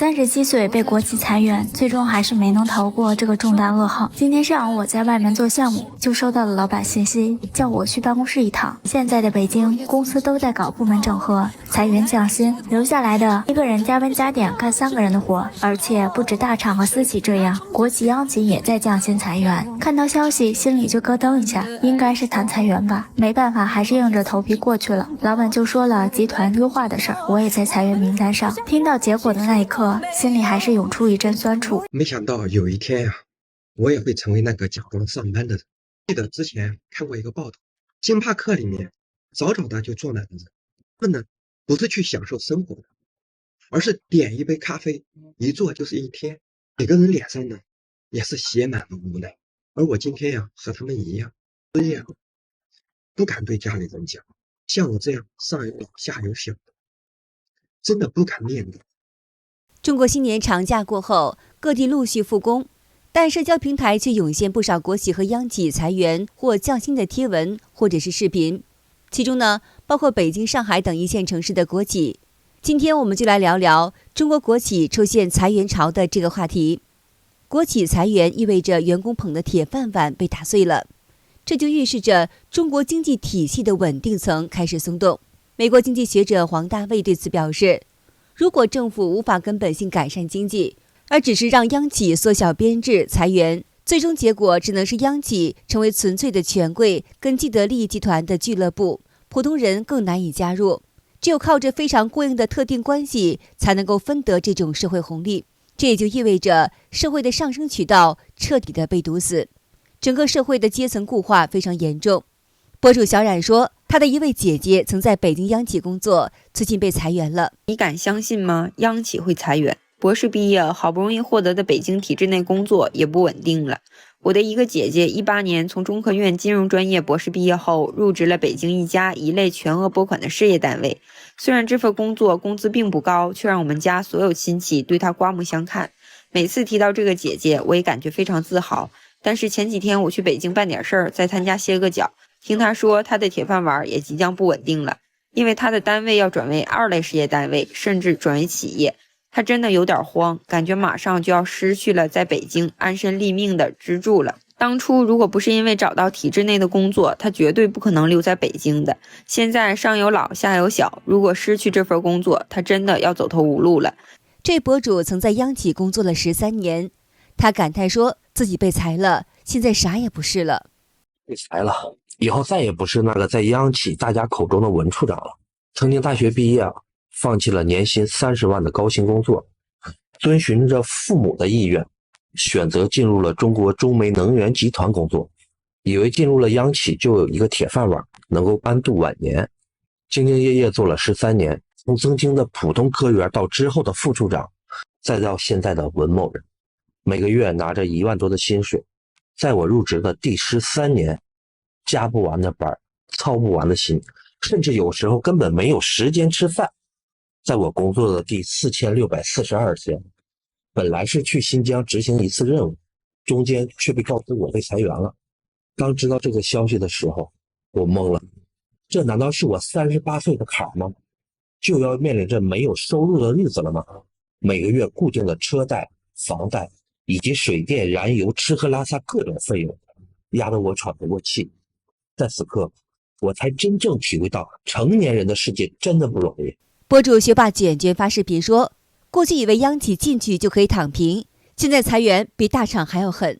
37岁被国企裁员，最终还是没能逃过这个重大噩耗。今天上午我在外面做项目，就收到了老板信息，叫我去办公室一趟。现在的北京公司都在搞部门整合，裁员降薪，留下来的一个人加班加点干3个人的活，而且不止大厂和私企这样，国企央企也在降薪裁员。看到消息心里就咯噔一下，应该是谈裁员吧，没办法，还是硬着头皮过去了。老板就说了集团优化的事儿，我也在裁员名单上。听到结果的那一刻，心里还是涌出一阵酸楚。没想到有一天呀，我也会成为那个假装上班的人。记得之前看过一个报道，星巴克里面早早的就坐满了人，他们呢不是去享受生活的，而是点一杯咖啡，一坐就是一天。每个人脸上呢也是写满了无奈。而我今天呀和他们一样，失业了，不敢对家里人讲，像我这样上有老下有小的，真的不敢面对。中国新年长假过后，各地陆续复工，但社交平台却涌现不少国企和央企裁员或降薪的贴文或者是视频。其中呢，包括北京、上海等一线城市的国企。今天我们就来聊聊中国国企出现裁员潮的这个话题。国企裁员意味着员工捧的铁饭碗被打碎了，这就预示着中国经济体系的稳定层开始松动。美国经济学者黄大卫对此表示，如果政府无法根本性改善经济，而只是让央企缩小编制裁员，最终结果只能是央企成为纯粹的权贵跟既得利益集团的俱乐部，普通人更难以加入。只有靠着非常过硬的特定关系，才能够分得这种社会红利。这也就意味着社会的上升渠道彻底的被堵死，整个社会的阶层固化非常严重。博主小冉说，他的一位姐姐曾在北京央企工作，最近被裁员了。你敢相信吗？央企会裁员？博士毕业，好不容易获得的北京体制内工作也不稳定了。我的一个姐姐18年从中科院金融专业博士毕业后，入职了北京一家一类全额拨款的事业单位。虽然这份工作工资并不高，却让我们家所有亲戚对她刮目相看。每次提到这个姐姐，我也感觉非常自豪。但是前几天我去北京办点事儿，在她家歇个脚，听她说她的铁饭碗也即将不稳定了，因为她的单位要转为2类事业单位，甚至转为企业。他真的有点慌，感觉马上就要失去了在北京安身立命的支柱了。当初如果不是因为找到体制内的工作，他绝对不可能留在北京的。现在上有老下有小，如果失去这份工作，他真的要走投无路了。这博主曾在央企工作了13年，他感叹说自己被裁了，现在啥也不是了。被裁了，以后再也不是那个在央企大家口中的文处长了。曾经大学毕业放弃了年薪30万的高薪工作，遵循着父母的意愿，选择进入了中国中煤能源集团工作，以为进入了央企就有一个铁饭碗，能够安度晚年。兢兢业业做了13年，从曾经的普通科员到之后的副处长，再到现在的文某人，每个月拿着1万多的薪水。在我入职的第13年，加不完的班，操不完的心，甚至有时候根本没有时间吃饭。在我工作的第4642天，本来是去新疆执行一次任务，中间却被告知我被裁员了。刚知道这个消息的时候，我懵了，这难道是我38岁的坎吗？就要面临着没有收入的日子了吗？每个月固定的车贷、房贷以及水电、燃油、吃喝拉撒各种费用，压得我喘不过气。在此刻，我才真正体会到成年人的世界真的不容易。博主学霸卷卷发视频说，过去以为央企进去就可以躺平，现在裁员比大厂还要狠。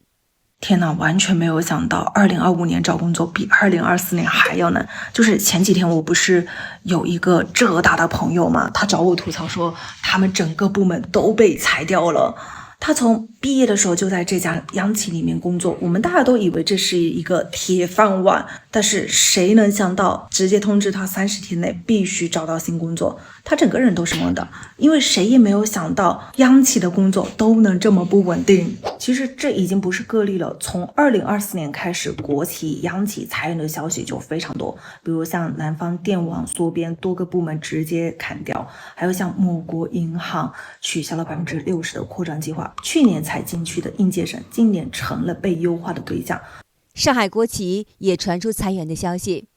天哪，完全没有想到2025年找工作比2024年还要难。就是前几天我不是有一个浙大的朋友嘛，他找我吐槽说他们整个部门都被裁掉了。他从毕业的时候就在这家央企里面工作，我们大家都以为这是一个铁饭碗，但是谁能想到直接通知他30天内必须找到新工作，他整个人都是懵的，因为谁也没有想到央企的工作都能这么不稳定。其实这已经不是个例了，从2024年开始，国企、央企裁员的消息就非常多，比如像南方电网缩编，多个部门直接砍掉，还有像某国银行取消了60%的扩张计划，去年才进去的应届生今年成了被优化的对象。上海国企也传出裁员的消息。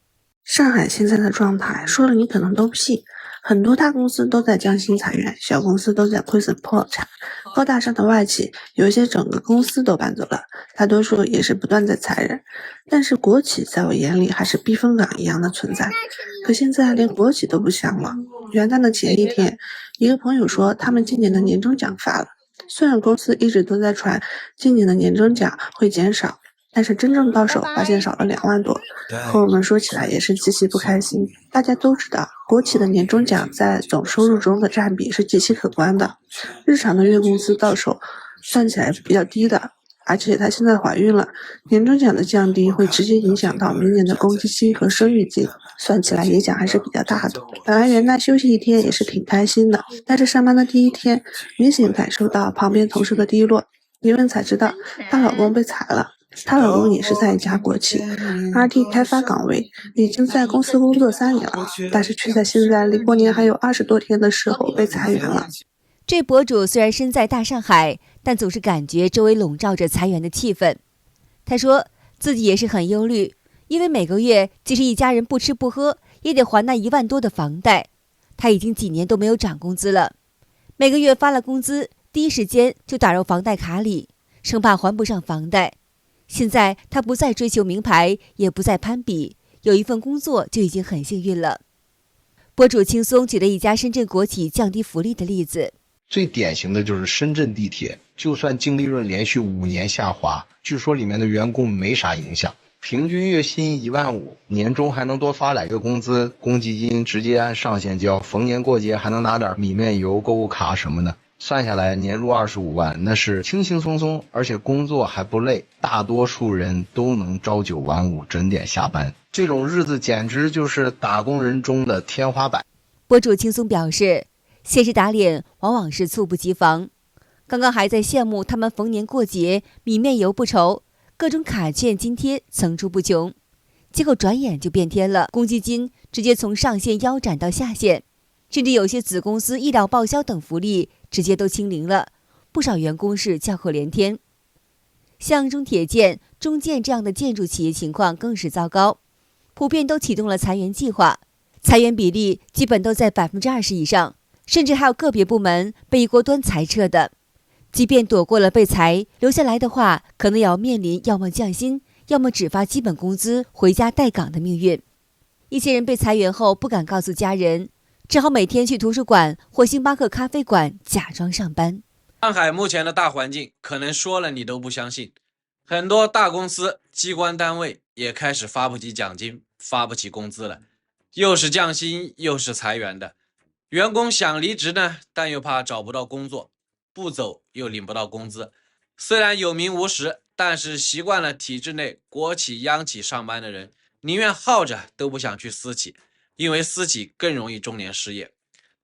上海现在的状态说了你可能都不信，很多大公司都在降薪裁员，小公司都在亏损破产，高大上的外企有些整个公司都搬走了，大多数也是不断在裁人。但是国企在我眼里还是避风港一样的存在，可现在连国企都不香了。元旦的前一天，一个朋友说他们今年的年终奖发了，虽然公司一直都在传今年的年终奖会减少，但是真正到手发现少了2万多，和我们说起来也是极其不开心。大家都知道，国企的年终奖在总收入中的占比是极其可观的，日常的月工资到手算起来是比较低的，而且她现在怀孕了，年终奖的降低会直接影响到明年的公积金和生育金，算起来影响还是比较大的。本来元旦休息一天也是挺开心的，但是上班的第一天，明显感受到旁边同事的低落，一问才知道她老公被裁了。她老公也是在一家国企 RT 开发岗位，已经在公司工作3年了，但是却在现在离过年还有20多天的时候被裁员了。这博主虽然身在大上海，但总是感觉周围笼罩着裁员的气氛。他说自己也是很忧虑，因为每个月即使一家人不吃不喝，也得还那1万多的房贷。他已经几年都没有涨工资了，每个月发了工资，第一时间就打入房贷卡里，生怕还不上房贷。现在他不再追求名牌，也不再攀比，有一份工作就已经很幸运了。博主轻松举了一家深圳国企降低福利的例子。最典型的就是深圳地铁，就算净利润连续5年下滑，据说里面的员工没啥影响，平均月薪1万5，年终还能多发2个工资，公积金直接按上限交，逢年过节还能拿点米面油、购物卡什么的。算下来年入25万，那是轻轻松松，而且工作还不累，大多数人都能朝9晚5，准点下班。这种日子简直就是打工人中的天花板。博主轻松表示，现实打脸往往是猝不及防。刚刚还在羡慕他们逢年过节米面油不愁，各种卡券津贴层出不穷，结果转眼就变天了，公积金直接从上限腰斩到下限，甚至有些子公司医疗报销等福利直接都清零了，不少员工是叫苦连天。像中铁建、中建这样的建筑企业情况更是糟糕，普遍都启动了裁员计划，裁员比例基本都在20%以上，甚至还有个别部门被一锅端裁撤的。即便躲过了被裁，留下来的话，可能也要面临要么降薪，要么只发基本工资回家待岗的命运。一些人被裁员后不敢告诉家人，只好每天去图书馆或星巴克咖啡馆假装上班。上海目前的大环境可能说了你都不相信，很多大公司机关单位也开始发不起奖金，发不起工资了，又是降薪又是裁员的。员工想离职呢，但又怕找不到工作，不走又领不到工资。虽然有名无实，但是习惯了体制内国企央企上班的人，宁愿耗着都不想去私企，因为私企更容易中年失业。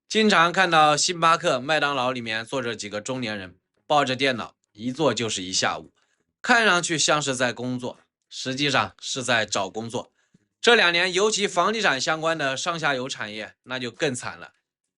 经常看到星巴克、麦当劳里面坐着几个中年人，抱着电脑，一坐就是1下午，看上去像是在工作，实际上是在找工作。这2年，尤其房地产相关的上下游产业，那就更惨了。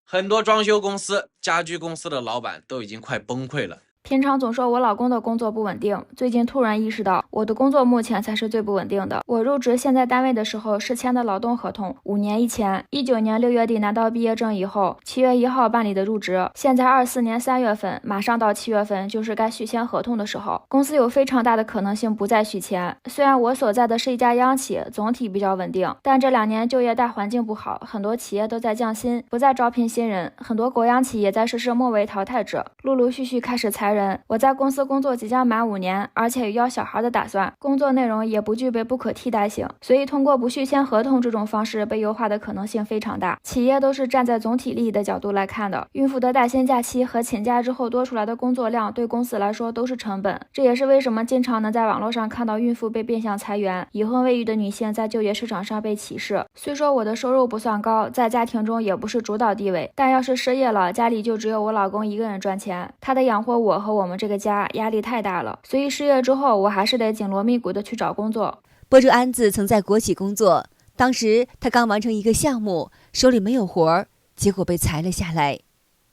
很多装修公司、家居公司的老板都已经快崩溃了。平常总说我老公的工作不稳定，最近突然意识到我的工作目前才是最不稳定的。我入职现在单位的时候是签的劳动合同，5年一签，19年6月底拿到毕业证以后，7月1号办理的入职，现在24年3月份，马上到7月份就是该续签合同的时候，公司有非常大的可能性不再续签。虽然我所在的是一家央企，总体比较稳定，但这2年就业大环境不好，很多企业都在降薪，不再招聘新人，很多国央企也在实施末位淘汰制，陆陆续续开始裁人。我在公司工作即将满5年，而且有要小孩的打算，工作内容也不具备不可替代性，所以通过不续签合同这种方式被优化的可能性非常大。企业都是站在总体利益的角度来看的，孕妇的带薪假期和请假之后多出来的工作量对公司来说都是成本，这也是为什么经常能在网络上看到孕妇被变相裁员，已婚未育的女性在就业市场上被歧视。虽说我的收入不算高，在家庭中也不是主导地位，但要是失业了，家里就只有我老公一个人赚钱，他得养活我和我们这个家，压力太大了，所以失业之后我还是得紧锣密鼓的去找工作。博主安子曾在国企工作，当时他刚完成一个项目，手里没有活儿，结果被裁了下来。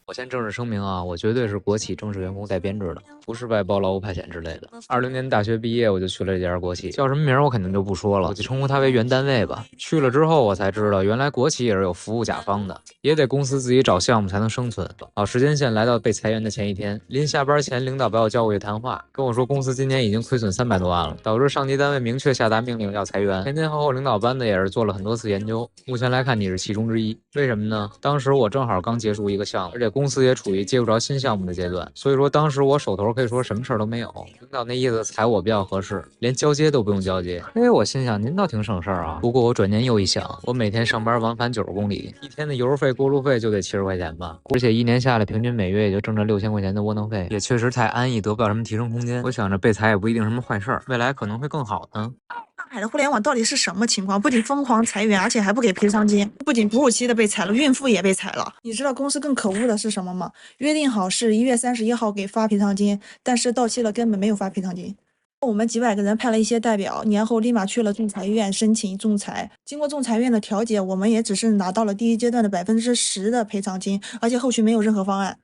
我先正式声明啊，我绝对是国企正式员工带编制的，不是外包劳务派遣之类的。20年大学毕业我就去了这家国企，叫什么名我肯定就不说了，我就称呼它为原单位吧。去了之后我才知道，原来国企也是有服务甲方的，也得公司自己找项目才能生存。时间线来到被裁员的前一天，临下班前，领导把我叫过去谈话，跟我说公司今年已经亏损300多万了，导致上级单位明确下达命令要裁员。前后领导班子也是做了很多次研究，目前来看你是其中之一。为什么呢？当时我正好刚结束一个项目，而且公司也处于接不着新项目的阶段，所以说当时我手头可以说什么事儿都没有。领导那意思裁我比较合适，连交接都不用交接。我心想您倒挺省事儿啊。不过我转念又一想，我每天上班往返90公里，一天的油费过路费就得70块钱吧，而且一年下来平均每月也就挣着6000块钱的窝囊费，也确实太安逸，得不到什么提升空间。我想着被裁也不一定什么坏事儿，未来可能会更好呢。上海的互联网到底是什么情况？不仅疯狂裁员，而且还不给赔偿金。不仅哺乳期的被裁了，孕妇也被裁了。你知道公司更可恶的是什么吗？约定好是1月31号给发赔偿金，但是到期了根本没有发赔偿金。我们几百个人派了一些代表，年后立马去了仲裁院申请仲裁。经过仲裁院的调解，我们也只是拿到了第一阶段的10%的赔偿金，而且后续没有任何方案。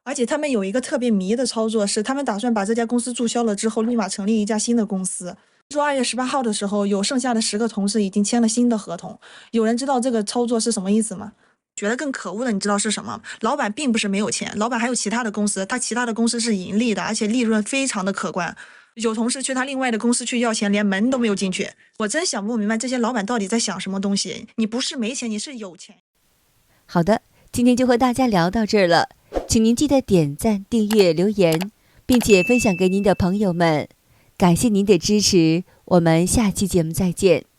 而且他们有一个特别迷的操作，是他们打算把这家公司注销了之后，立马成立一家新的公司。说2月18号的时候，有剩下的10个同事已经签了新的合同。有人知道这个操作是什么意思吗？觉得更可恶的，你知道是什么？老板并不是没有钱，老板还有其他的公司，他其他的公司是盈利的，而且利润非常的可观。有同事去他另外的公司去要钱，连门都没有进去。我真想不明白这些老板到底在想什么东西。你不是没钱，你是有钱。好的，今天就和大家聊到这儿了，请您记得点赞、订阅、留言，并且分享给您的朋友们。感谢您的支持，我们下期节目再见。